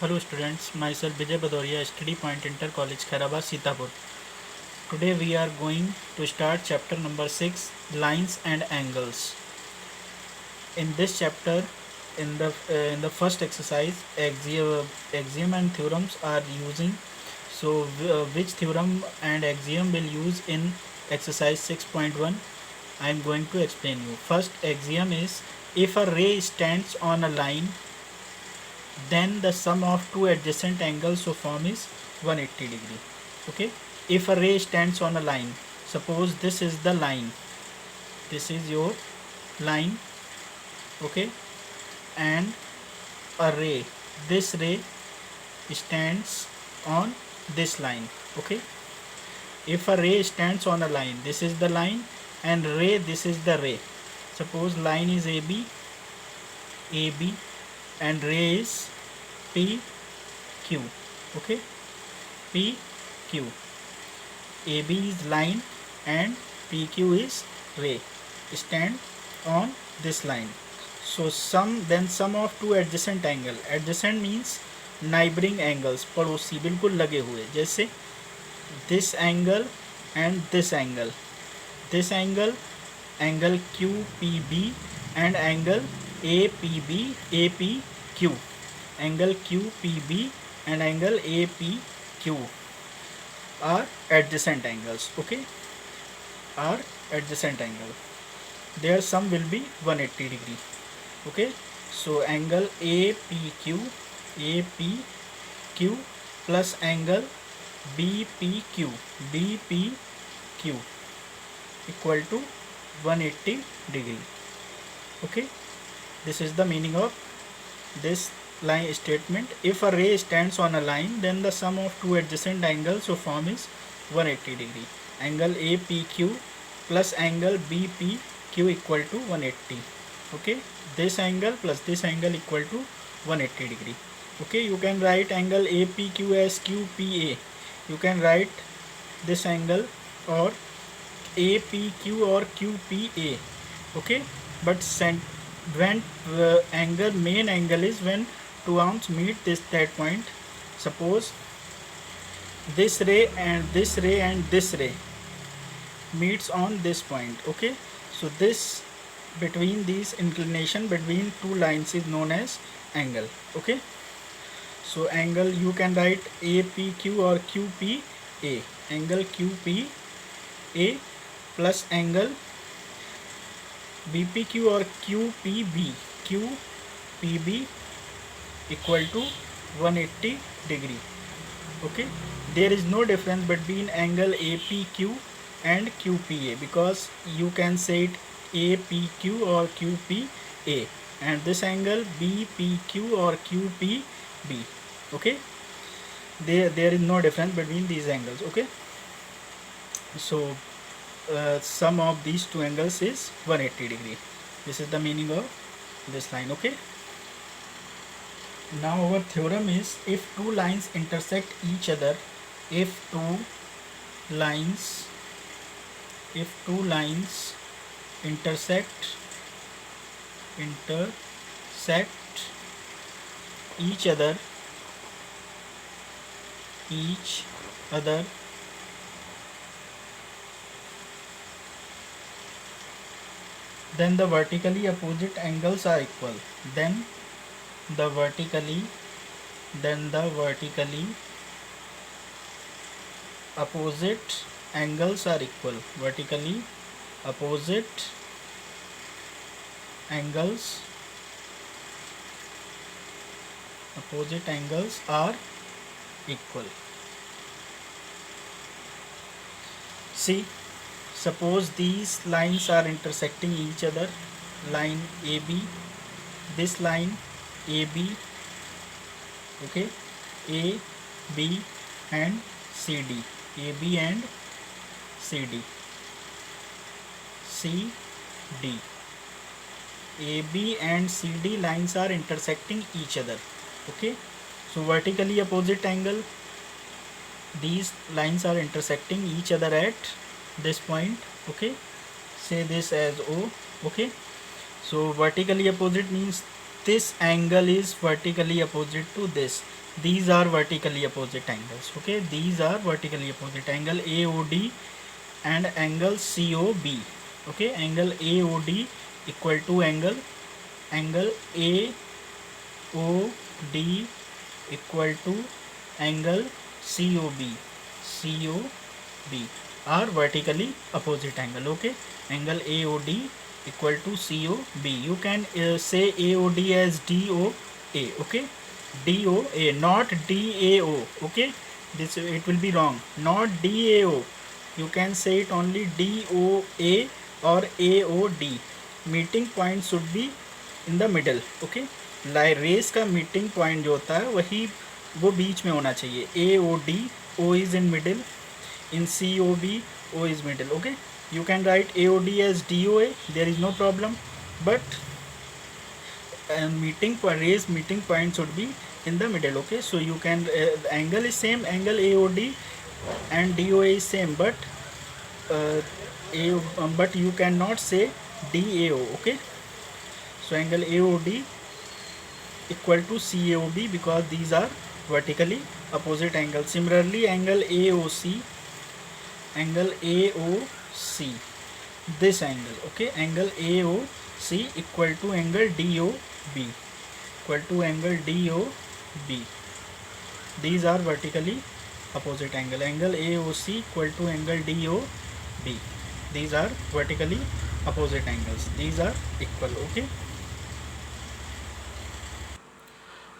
Hello students, myself Vijay Badoria, Study Point Inter College, Khairabad, Sitapur. Today we are going to start chapter number 6, Lines and Angles. In this chapter, in the first exercise, axiom and theorems are using. So which theorem and axiom will use in exercise 6.1? I am going to explain you. First axiom is, if a ray stands on a line, then the sum of two adjacent angles so form is 180 degree. Okay, if a ray stands on a line, suppose this is the line, this is your line, okay, and a ray, this ray stands on this line. Okay, if a ray stands on a line, this is the line, and ray, this is the ray. Suppose line is AB, and ray is PQ. Okay, PQ. AB is line and PQ is ray, stand on this line. So sum of two adjacent angle. Adjacent means neighboring angles, पड़ोसी बिल्कुल लगे हुए, जैसे this angle and this angle, this angle QPB and angle APQ, angle QPB and angle APQ are adjacent angles. Okay, are adjacent angle. Their sum will be 180 degree. Okay, so angle APQ plus angle BPQ equal to 180 degree. Okay, this is the meaning of this line statement. If a ray stands on a line, then the sum of two adjacent angles so form is 180 degree. Angle APQ plus angle BPQ equal to 180. Okay, this angle plus this angle equal to 180 degree. Okay, you can write angle APQ as QPA. You can write this angle or APQ or QPA. Okay, but when main angle is when two arms meet that point. Suppose this ray and this ray and this ray meets on this point. Okay, so this between these inclination between two lines is known as angle. Okay, so angle you can write APQ or QPA. Angle QPA plus angle BPQ or QPB equal to 180 degree. Okay, there is no difference between angle APQ and QPA, because you can say it APQ or QPA, and this angle BPQ or QPB. Okay, there is no difference between these angles. Okay, so sum of these two angles is 180 degree. This is the meaning of this line. Okay, now our theorem is, if two lines intersect each other, if two lines intersect each other, then the vertically opposite angles are equal. Then the vertically opposite angles are equal. Vertically opposite angles are equal. See, suppose these lines are intersecting each other. Line AB, this line AB, okay, AB and CD, AB and CD, AB and CD lines are intersecting each other. Okay, so vertically opposite angle, these lines are intersecting each other at this point. Okay, say this as O. Okay, so vertically opposite means this angle is vertically opposite to this. These are vertically opposite angles. Okay, these are vertically opposite, angle AOD and angle COB. Okay, angle AOD equal to angle AOD equal to angle COB are vertically opposite angle. Okay, angle AOD equal to COB. You can say AOD as DOA. Okay, DOA, not DAO. Okay, this it will be wrong. Not DAO. You can say it only DOA or AOD. Meeting point should be in the middle. Okay, race का meeting point जो होता है वही वो बीच में होना चाहिए. AOD, O is in middle. In COB, O is middle. Okay, you can write AOD as DOA, there is no problem, but raised meeting point should be in the middle. Okay, so you can angle is same, angle AOD and DOA is same, but but you cannot say DAO. Okay, so angle AOD equal to COB because these are vertically opposite angles. Similarly, angle AOC, this angle. Okay, angle AOC equal to angle DOB, equal to angle DOB. These are vertically opposite angle. Angle AOC equal to angle DOB. These are vertically opposite angles. These are equal. Okay,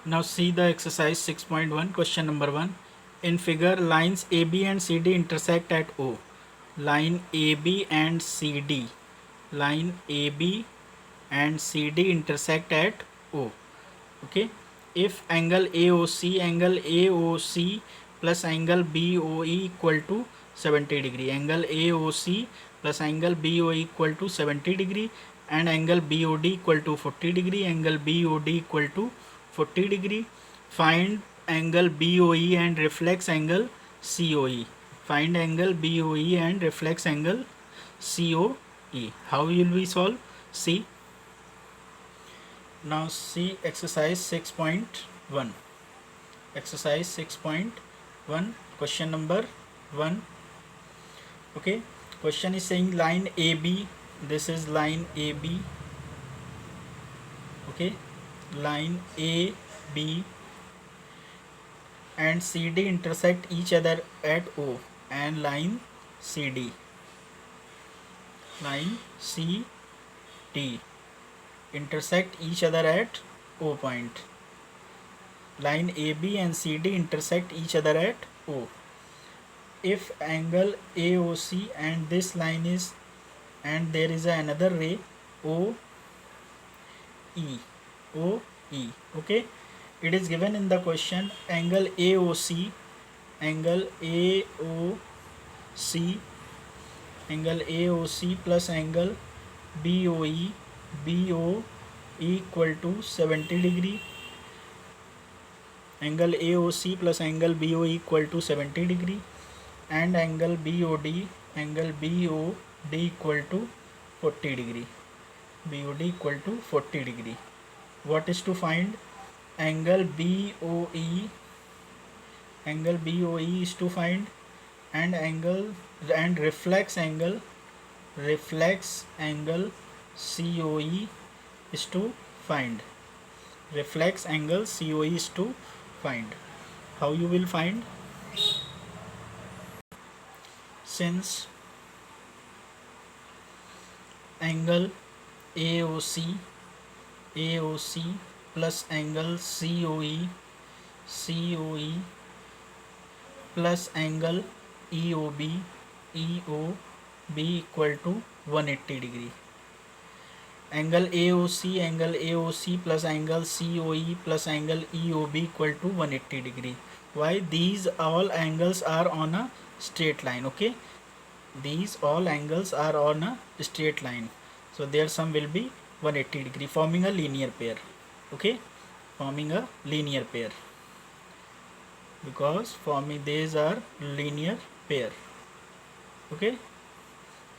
now see the exercise 6.1. question number 1. In figure, lines AB and CD intersect at O. Line AB and CD intersect at O. Okay, if angle AOC plus angle BOE equal to 70 degree, angle AOC plus angle BOE equal to 70 degree, and angle BOD equal to 40 degree, angle BOD equal to 40 degree. Find angle BOE and reflex angle COE. Find angle BOE and reflex angle COE. How will we solve? See, now see exercise 6.1. Exercise 6.1, question number 1. Okay, question is saying line AB, this is line AB. Okay, line AB and CD intersect each other at O, and line CD intersect each other at O point. Line AB and CD intersect each other at O. If angle AOC and this line is, and there is another ray OE. Okay, it is given in the question angle AOC plus angle BOE equal to 70 degree. Angle AOC plus angle BOE equal to 70 degree, and angle BOD equal to 40 degree. BOD equal to 40 degree. What is to find? Angle BOE is to find, and reflex angle COE is to find. Reflex angle COE is to find. How you will find? Since angle AOC plus angle COE plus angle EOB equal to 180 degree. Angle AOC plus angle COE plus angle EOB equal to 180 degree. Why? These all angles are on a straight line. Okay, these all angles are on a straight line, so their sum will be 180 degree, forming a linear pair. Okay, forming a linear pair, because these are linear pair. Okay,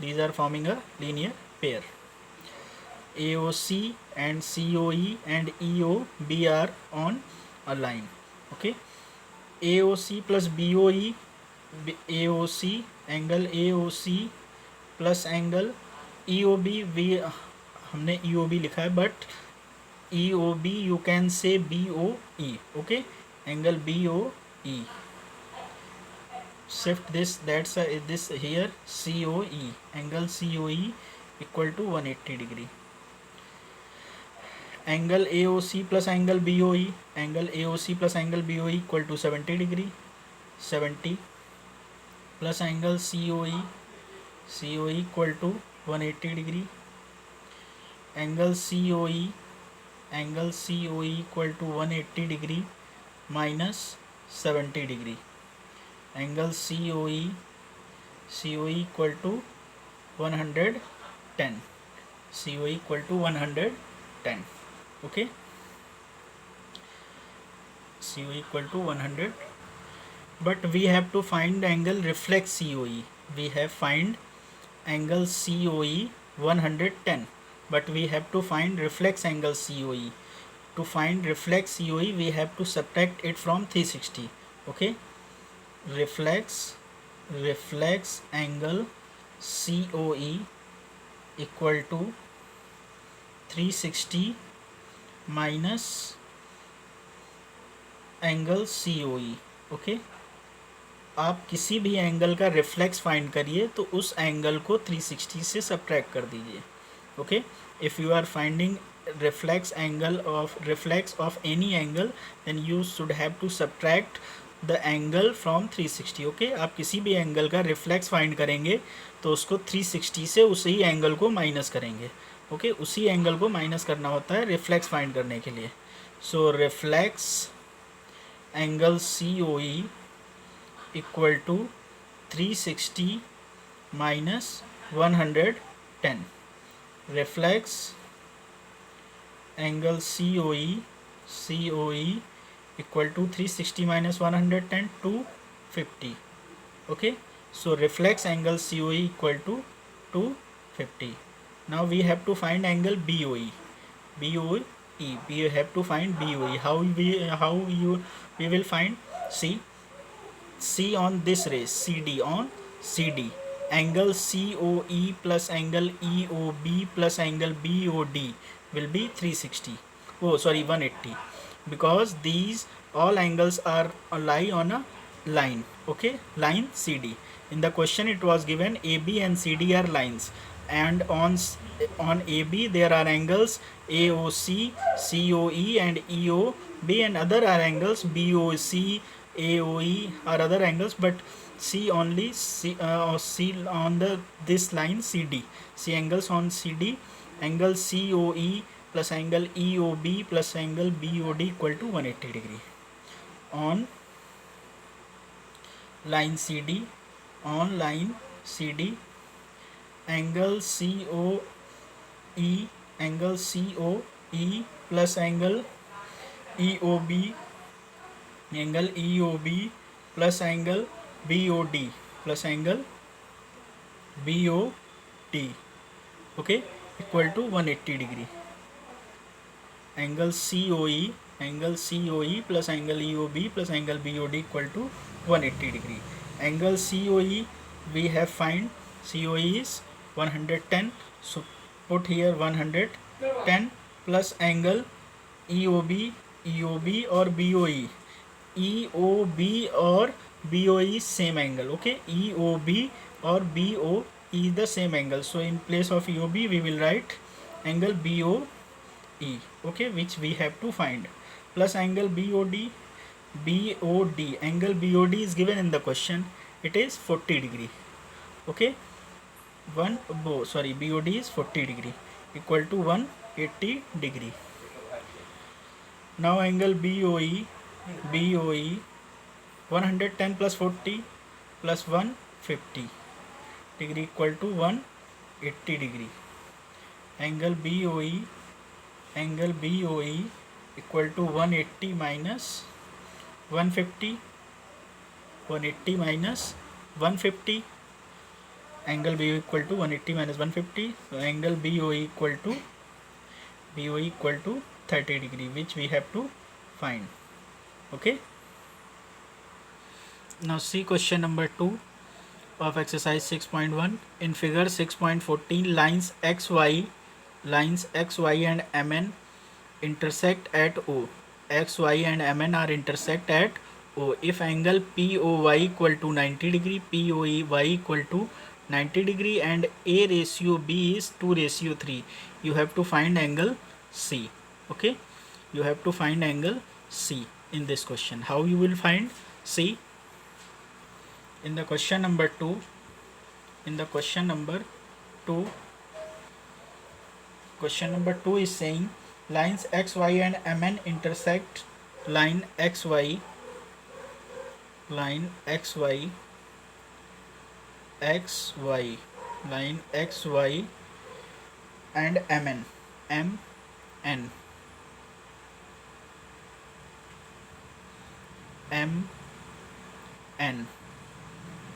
these are forming a linear pair. AOC and COE and EOB are on a line. Okay, AOC plus BOE, AOC, angle AOC plus angle EOB, we हमने EOB लिखा है, but EOB you can say BOE. Okay, angle BOE, shift this, that's this here, COE, angle COE equal to 180 degree. Angle AOC plus angle BOE, angle AOC plus angle BOE equal to 70 degree. 70 plus angle COE, COE equal to 180 degree. Angle COE, angle COE equal to 180 degree minus 70 degree. Angle COE, COE equal to 110. COE equal to 110. Okay, COE equal to 100, but we have to find angle reflex COE. We have find angle COE 110, but we have to find reflex angle COE. To find reflex COE, we have to subtract it from 360. Okay, reflex angle COE equal to 360 minus angle COE. Okay, आप किसी भी angle का reflex find करिए तो उस angle को 360 से subtract कर दीजिए. Okay, if you are finding reflex of any angle, then you should have to subtract the angle from 360. Okay, आप किसी भी एंगल का रिफ्लेक्स फाइंड करेंगे तो उसको 360 से उसी एंगल को माइनस करेंगे. ओके, उसी एंगल को माइनस करना होता है रिफ्लेक्स फाइंड करने के लिए. So reflex angle COE equal to 360 minus 110. Reflex angle COE equal to 360 minus 110, 250. Okay, so reflex angle COE equal to 250. Now we have to find angle BOE. We have to find BOE. How we will find? See on this rays, CD on CD, angle COE plus angle EOB plus angle BOD will be 360. Oh, sorry, 180, because these all angles are lie on a line. Okay, line CD. In the question it was given AB and CD are lines, and on AB there are angles AOC, COE and EOB, and other are angles BOC, AOE are other angles, but see only see on the this line CD. See angles on CD, angle COE plus angle EOB plus angle BOD equal to 180 degree. On line CD, angle COE plus angle EOB, plus angle BOD plus angle BOD, okay, equal to 180 degree. Angle COE plus angle EOB plus angle BOD equal to 180 degree. Angle COE we have find, COE is 110, so put here 110 plus angle EOB or BOE. EOB or BOE same angle. Okay, EOB or BOE the same angle, so in place of EOB we will write angle BOE. Okay, which we have to find, plus angle BOD. Angle BOD is given in the question, it is 40 degree. Okay, BOD is 40 degree equal to 180 degree. Now angle BOE 110 plus 40 plus 150 degree equal to 180 degree. Angle BOE equal to 180 minus 150, 180 minus 150. Angle BOE equal to 180 minus 150. So angle BOE equal to BOE equal to 30 degree, which we have to find. Okay, now see question number 2 of exercise 6.1. In figure 6.14, lines XY and MN intersect at O. XY and MN are intersect at O. If angle POY equal to 90 degree, POY equal to 90 degree, and A ratio B is 2:3, you have to find angle C. Okay, you have to find angle C in this question. How you will find C? In the question number 2, question number 2 is saying lines XY and MN intersect. Line XY line XY and MN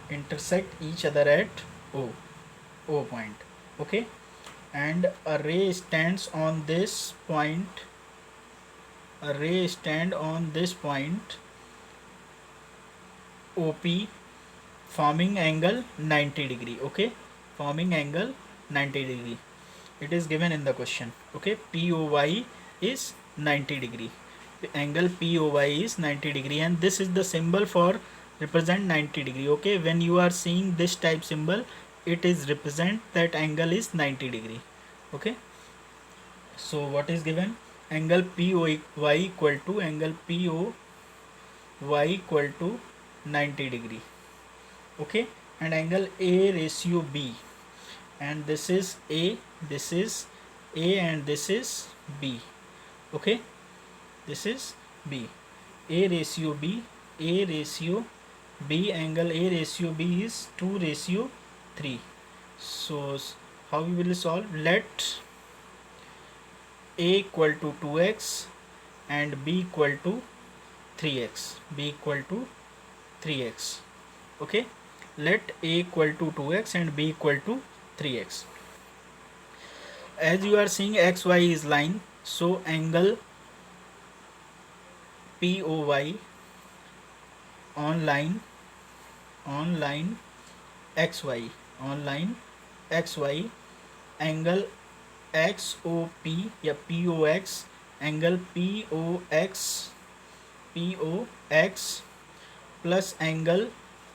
intersect each other at O point. Okay, and a ray stands on this point. OP, forming angle 90 degree. Okay, forming angle 90 degree. It is given in the question. Okay, POY is 90 degree. Angle POY is 90 degree, and this is the symbol for represent 90 degree. Okay, when you are seeing this type symbol, it is represent that angle is 90 degree. Okay, so what is given? Angle POY equal to 90 degree. Okay, and angle A ratio B, and this is A, this is A, and this is B. Okay, this is B. A ratio B, angle A ratio B is 2:3. So how we will solve? Let A equal to 2x and B equal to 3x. Okay, let A equal to 2x and B equal to 3x. As you are seeing, XY is line, so angle POY on line XY, angle XOP या POX, angle POX plus angle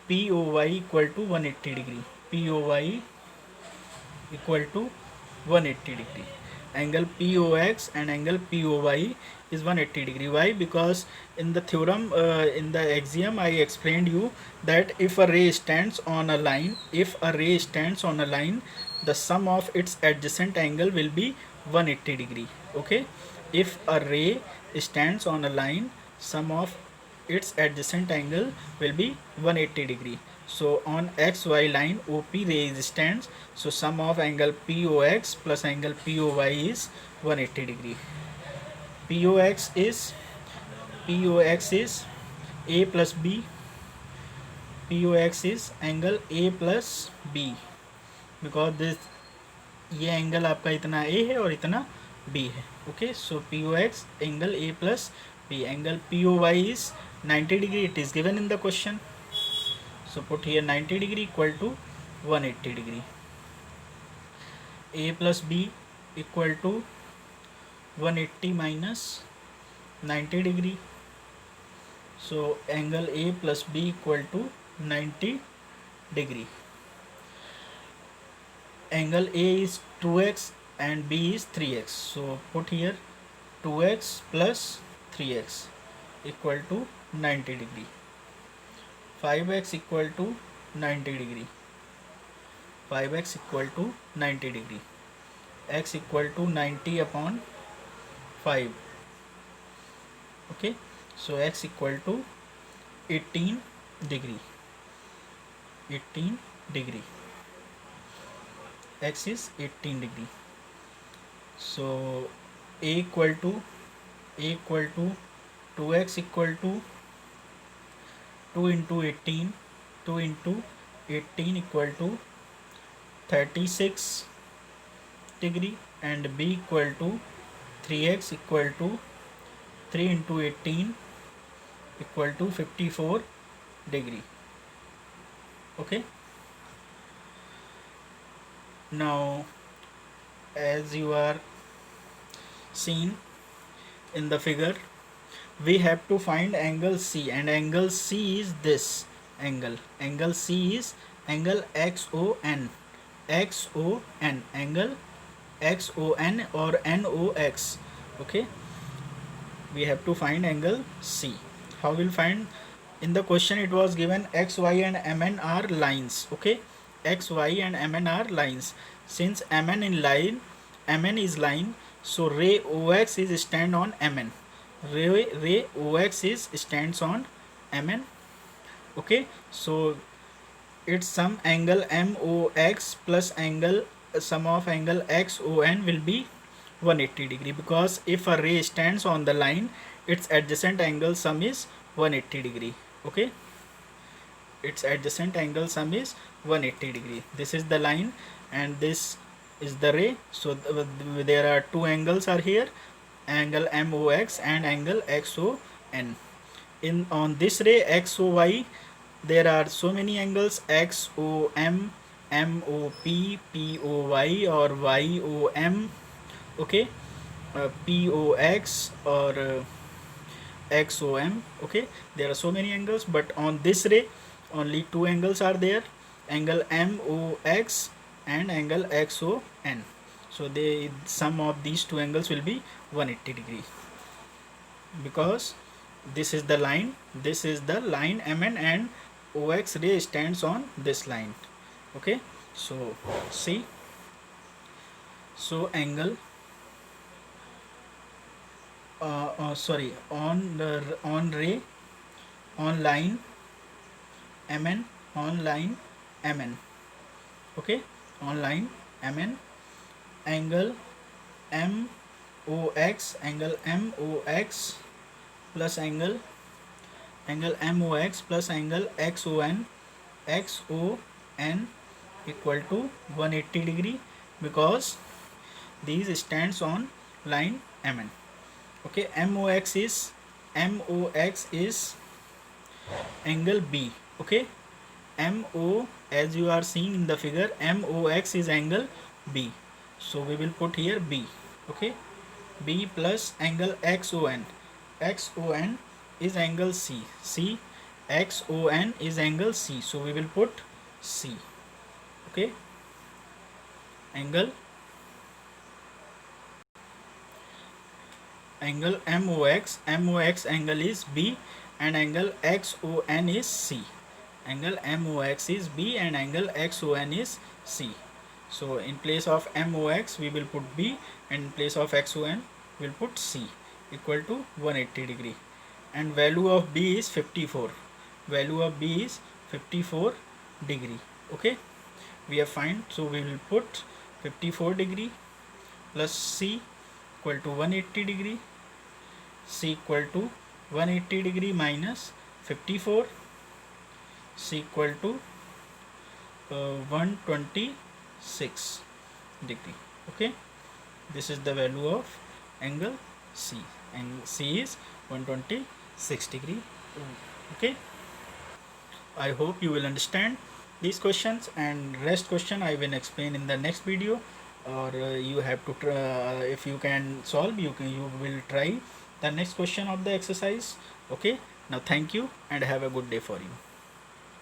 POY equal to 180 degree. POY equal to 180 degree. Angle POX and angle POY is 180 degree. Why? Because in the theorem, in the axiom, I explained you that if a ray stands on a line, the sum of its adjacent angle will be 180 degree. Okay, if a ray stands on a line, sum of its adjacent angle will be 180 degree. So on XY line, OP ray stands, so sum of angle POX plus angle POY is 180 degree. POX is A plus B. POX is angle A plus B, because this ये angle आपका इतना A है और इतना B है. Okay, so POX angle A plus B. Angle POY is 90 degree. It is given in the question. So put here 90 degree equal to 180 degree. A plus B equal to 180 minus 90 degree. So angle A plus B equal to 90 degree. Angle A is 2x and B is 3x. So put here 2x plus 3x equal to 90 degree. 5x equal to 90 degree. 5x equal to 90 degree. X equal to 90 upon 5. Okay, so x equal to 18 degree. 18 degree. X is 18 degree. So A equal to 2x equal to 2 into 18 equal to 36 degree, and B equal to 3x equal to 3 into 18 equal to 54 degree. Okay, now as you are seen in the figure, we have to find angle C, and angle C is this angle. Angle C is angle XON. XON, angle XON or NOX. Okay, we have to find angle C. How will find? In the question it was given X, Y and MN are lines. Okay, X, Y and MN are lines. Since MN is line, so ray OX is stand on MN. Ray OX is stands on MN. Okay, so its sum angle MOX plus angle sum of angle XON will be 180 degree, because if a ray stands on the line, its adjacent angle sum is 180 degree. Okay, its adjacent angle sum is 180 degree. This is the line and this is the ray. So there are two angles are here, angle MOX and angle XON. In on this ray XOY, there are so many angles, XOM, MOP, POY or YOM. Okay, POX or XOM. Okay, there are so many angles, but on this ray only two angles are there, angle MOX and angle XON. So the sum of these two angles will be 180 degree, because this is the line MN, and OX ray stands on this line. Okay, so see, so angle on ray on line MN, on line MN. Okay, on line MN, angle MOX plus angle MOX plus angle XON equal to 180 degree, because these stands on line MN. Okay, MOX is angle B. Okay, MO, as you are seeing in the figure, MOX is angle B, so we will put here B. Okay, B plus angle XON is angle C. XON is angle C, so we will put C. Okay, angle MOX angle is B and angle XON is C. Angle MOX is B and angle XON is C. So in place of MOX we will put B, and in place of XON we will put C, equal to 180 degree. And value of B is 54. Value of B is 54 degree. Okay, we have find, so we will put 54 degree plus C equal to 180 degree. C equal to 180 degree minus 54. C equal to 126 degree. Okay, this is the value of angle C, and C is 126 degree. Okay, I hope you will understand these questions, and rest question I will explain in the next video, or you have to if you can solve, you will try the next question of the exercise. Okay, now thank you and have a good day for you.